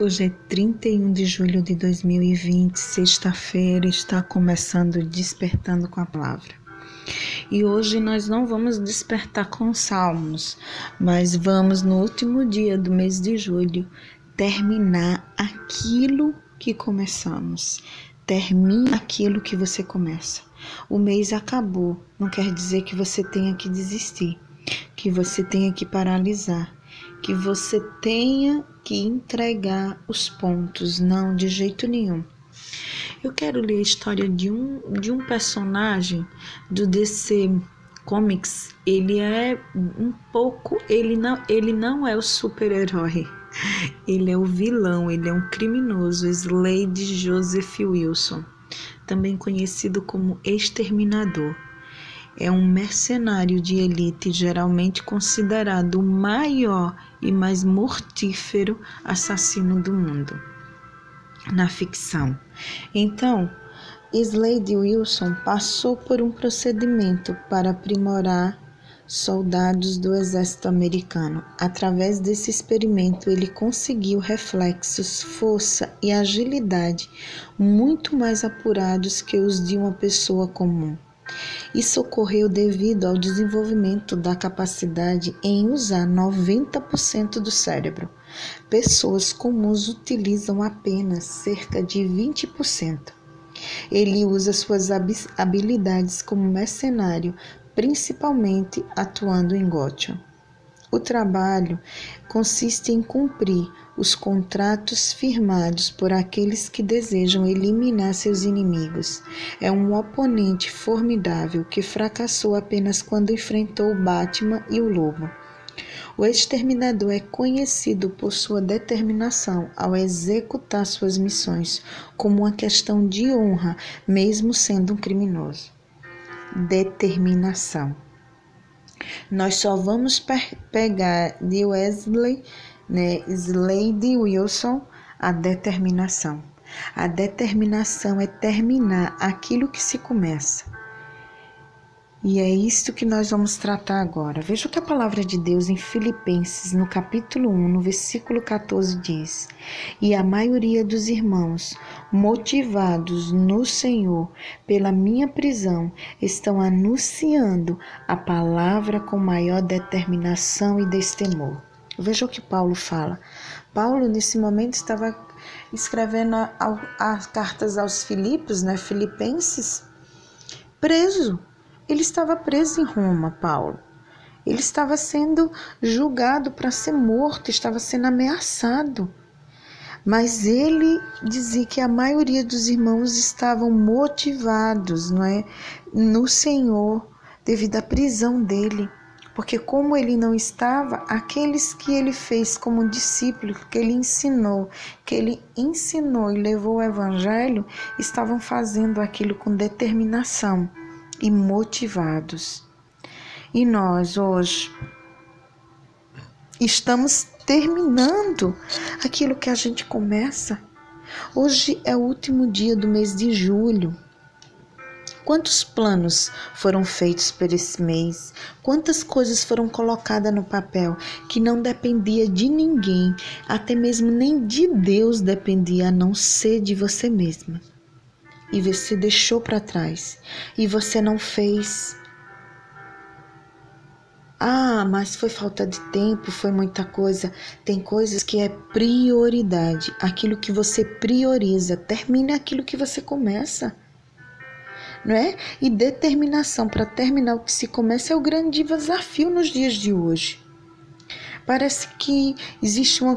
Hoje é 31 de julho de 2020, sexta-feira, está começando Despertando com a Palavra. E hoje nós não vamos despertar com salmos, mas vamos no último dia do mês de julho terminar aquilo que começamos. Termina aquilo que você começa. O mês acabou, não quer dizer que você tenha que desistir, que você tenha que paralisar, que você tenha que entregar os pontos, não, de jeito nenhum. Eu quero ler a história de um personagem do DC Comics. Ele é ele não é o super-herói, ele é o vilão, ele é um criminoso, Slade Joseph Wilson, também conhecido como Exterminador. É um mercenário de elite, geralmente considerado o maior e mais mortífero assassino do mundo na ficção. Então, Slade Wilson passou por um procedimento para aprimorar soldados do exército americano. Através desse experimento, ele conseguiu reflexos, força e agilidade muito mais apurados que os de uma pessoa comum. Isso ocorreu devido ao desenvolvimento da capacidade em usar 90% do cérebro. Pessoas comuns utilizam apenas cerca de 20%. Ele usa suas habilidades como mercenário, principalmente atuando em Gotham. O trabalho consiste em cumprir os contratos firmados por aqueles que desejam eliminar seus inimigos. É um oponente formidável que fracassou apenas quando enfrentou o Batman e o Lobo. O Exterminador é conhecido por sua determinação ao executar suas missões como uma questão de honra, mesmo sendo um criminoso. Determinação. Nós só vamos pegar de Slade Wilson a determinação. A determinação é terminar aquilo que se começa. E é isso que nós vamos tratar agora. Veja o que a palavra de Deus em Filipenses, no capítulo 1, no versículo 14, diz: E a maioria dos irmãos, motivados no Senhor pela minha prisão, estão anunciando a palavra com maior determinação e destemor. Veja o que Paulo fala. Paulo, nesse momento, estava escrevendo as cartas aos Filipenses, preso. Ele estava preso em Roma, Paulo. Ele estava sendo julgado para ser morto, estava sendo ameaçado. Mas ele dizia que a maioria dos irmãos estavam motivados, no Senhor, devido à prisão dele. Porque como ele não estava, aqueles que ele fez como discípulo, que ele ensinou e levou o evangelho, estavam fazendo aquilo com determinação e motivados. E nós hoje estamos terminando aquilo que a gente começa. Hoje é o último dia do mês de julho. Quantos planos foram feitos por esse mês? Quantas coisas foram colocadas no papel que não dependia de ninguém, até mesmo nem de Deus dependia, a não ser de você mesma. E você deixou para trás, e você não fez. Mas foi falta de tempo, foi muita coisa. Tem coisas que é prioridade, aquilo que você prioriza. Termine aquilo que você começa, não é? E determinação para terminar o que se começa é o grande desafio nos dias de hoje. Parece que existe uma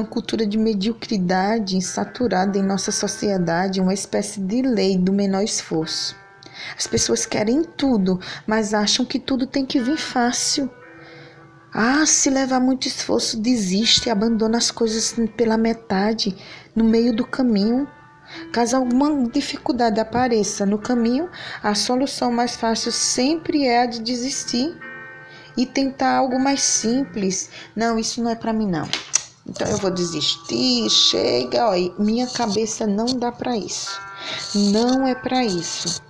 cultura de mediocridade insaturada em nossa sociedade, uma espécie de lei do menor esforço. As pessoas querem tudo, mas acham que tudo tem que vir fácil. Se levar muito esforço, desiste, abandona as coisas pela metade, no meio do caminho. Caso alguma dificuldade apareça no caminho, a solução mais fácil sempre é a de desistir e tentar algo mais simples. Não, isso não é para mim não. Então eu vou desistir, chega, minha cabeça não dá para isso. Não é para isso.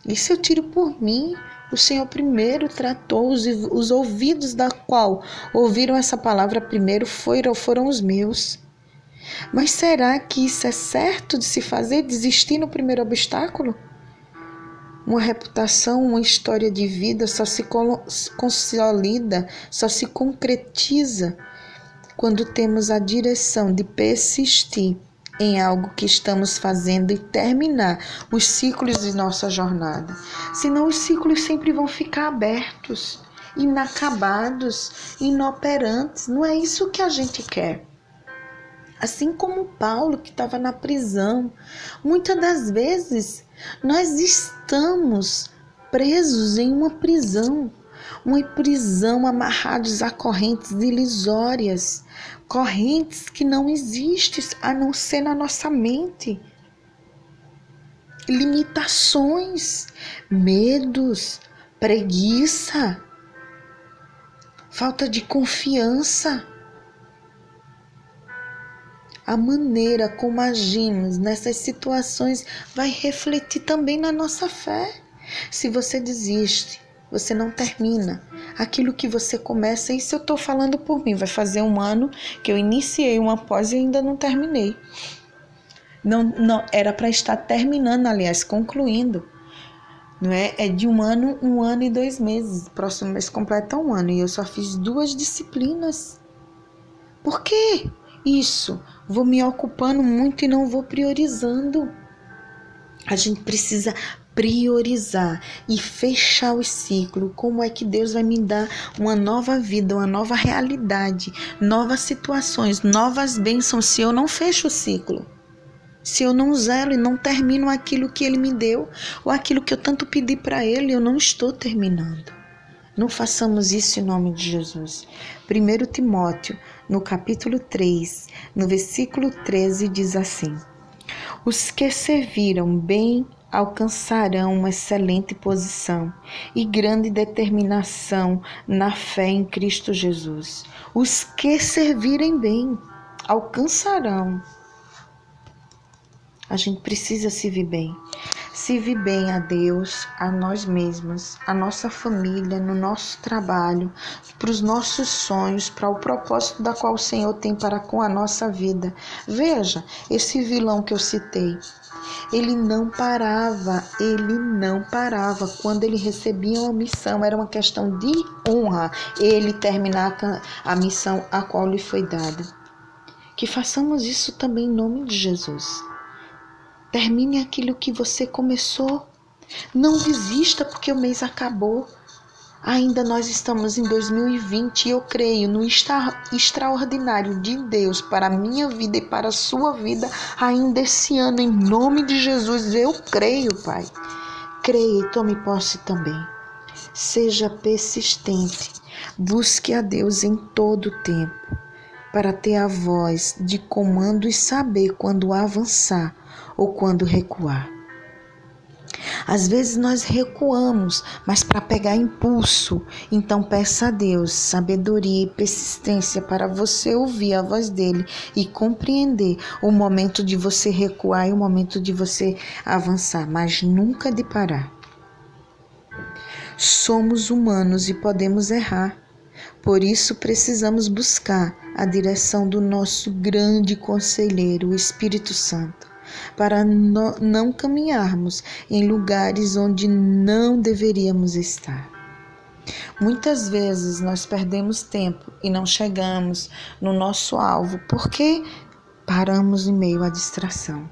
Isso eu tiro por mim. O Senhor primeiro tratou, os ouvidos da qual ouviram essa palavra primeiro foram os meus. Mas será que isso é certo de se fazer? Desistir no primeiro obstáculo? Uma reputação, uma história de vida só se consolida, só se concretiza quando temos a direção de persistir em algo que estamos fazendo e terminar os ciclos de nossa jornada. Senão os ciclos sempre vão ficar abertos, inacabados, inoperantes. Não é isso que a gente quer. Assim como Paulo, que estava na prisão, muitas das vezes nós estamos presos em uma prisão amarrados a correntes ilusórias, correntes que não existem a não ser na nossa mente. Limitações, medos, preguiça, falta de confiança. A maneira como agimos nessas situações vai refletir também na nossa fé. Se você desiste, você não termina aquilo que você começa. Isso eu estou falando por mim. Vai fazer 1 ano que eu iniciei uma pós e ainda não terminei. Não era para estar terminando, aliás, concluindo. Não é? É de 1 ano e 2 meses. Próximo mês completa 1 ano e eu só fiz 2 disciplinas. Por quê? Isso, vou me ocupando muito e não vou priorizando. A gente precisa priorizar e fechar o ciclo. Como é que Deus vai me dar uma nova vida, uma nova realidade, novas situações, novas bênçãos se eu não fecho o ciclo? Se eu não zelo e não termino aquilo que Ele me deu, ou aquilo que eu tanto pedi para Ele, eu não estou terminando. Não façamos isso em nome de Jesus. 1 Timóteo, no capítulo 3, no versículo 13, diz assim: os que serviram bem alcançarão uma excelente posição e grande determinação na fé em Cristo Jesus. Os que servirem bem alcançarão. A gente precisa servir bem. Servir bem a Deus, a nós mesmos, a nossa família, no nosso trabalho, para os nossos sonhos, para o propósito da qual o Senhor tem para com a nossa vida. Veja, esse vilão que eu citei, ele não parava. Quando ele recebia uma missão, era uma questão de honra ele terminar a missão a qual lhe foi dada. Que façamos isso também em nome de Jesus. Termine aquilo que você começou. Não desista porque o mês acabou. Ainda nós estamos em 2020 e eu creio no extraordinário de Deus para a minha vida e para a sua vida ainda esse ano. Em nome de Jesus, eu creio, Pai. Creia e tome posse também. Seja persistente. Busque a Deus em todo o tempo para ter a voz de comando e saber quando avançar ou quando recuar. Às vezes nós recuamos, mas para pegar impulso. Então peça a Deus sabedoria e persistência para você ouvir a voz dele e compreender o momento de você recuar e o momento de você avançar, mas nunca de parar. Somos humanos e podemos errar. Por isso precisamos buscar a direção do nosso grande conselheiro, o Espírito Santo, para não caminharmos em lugares onde não deveríamos estar. Muitas vezes nós perdemos tempo e não chegamos no nosso alvo porque paramos em meio à distração.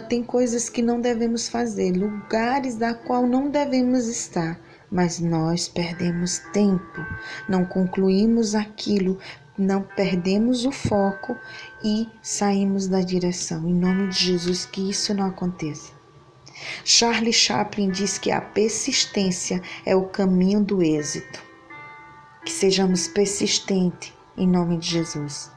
Tem coisas que não devemos fazer, lugares da qual não devemos estar, mas nós perdemos tempo, não concluímos aquilo, não perdemos o foco e saímos da direção. Em nome de Jesus, que isso não aconteça. Charles Chaplin diz que a persistência é o caminho do êxito. Que sejamos persistentes em nome de Jesus.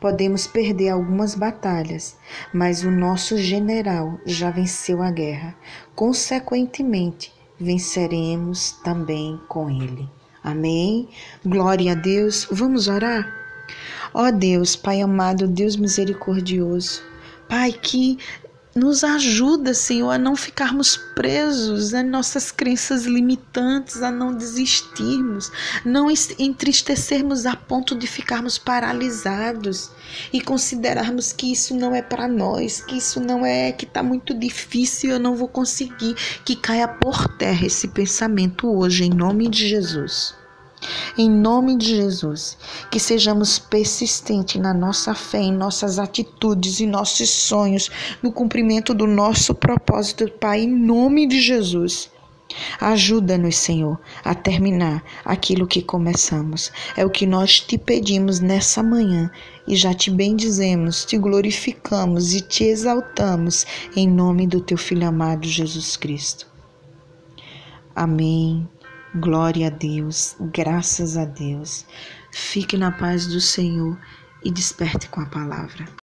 Podemos perder algumas batalhas, mas o nosso general já venceu a guerra. Consequentemente, venceremos também com ele. Amém? Glória a Deus. Vamos orar? Ó Deus, Pai amado, Deus misericordioso, Pai, que Nos ajuda, Senhor, a não ficarmos presos às nossas crenças limitantes, a não desistirmos, não entristecermos a ponto de ficarmos paralisados e considerarmos que isso não é para nós, que isso não é, que está muito difícil, eu não vou conseguir. Que caia por terra esse pensamento hoje, em nome de Jesus. Em nome de Jesus, que sejamos persistentes na nossa fé, em nossas atitudes, em nossos sonhos, no cumprimento do nosso propósito, Pai, em nome de Jesus. Ajuda-nos, Senhor, a terminar aquilo que começamos. É o que nós te pedimos nessa manhã e já te bendizemos, te glorificamos e te exaltamos em nome do teu Filho amado Jesus Cristo. Amém. Glória a Deus, graças a Deus. Fique na paz do Senhor e desperte com a palavra.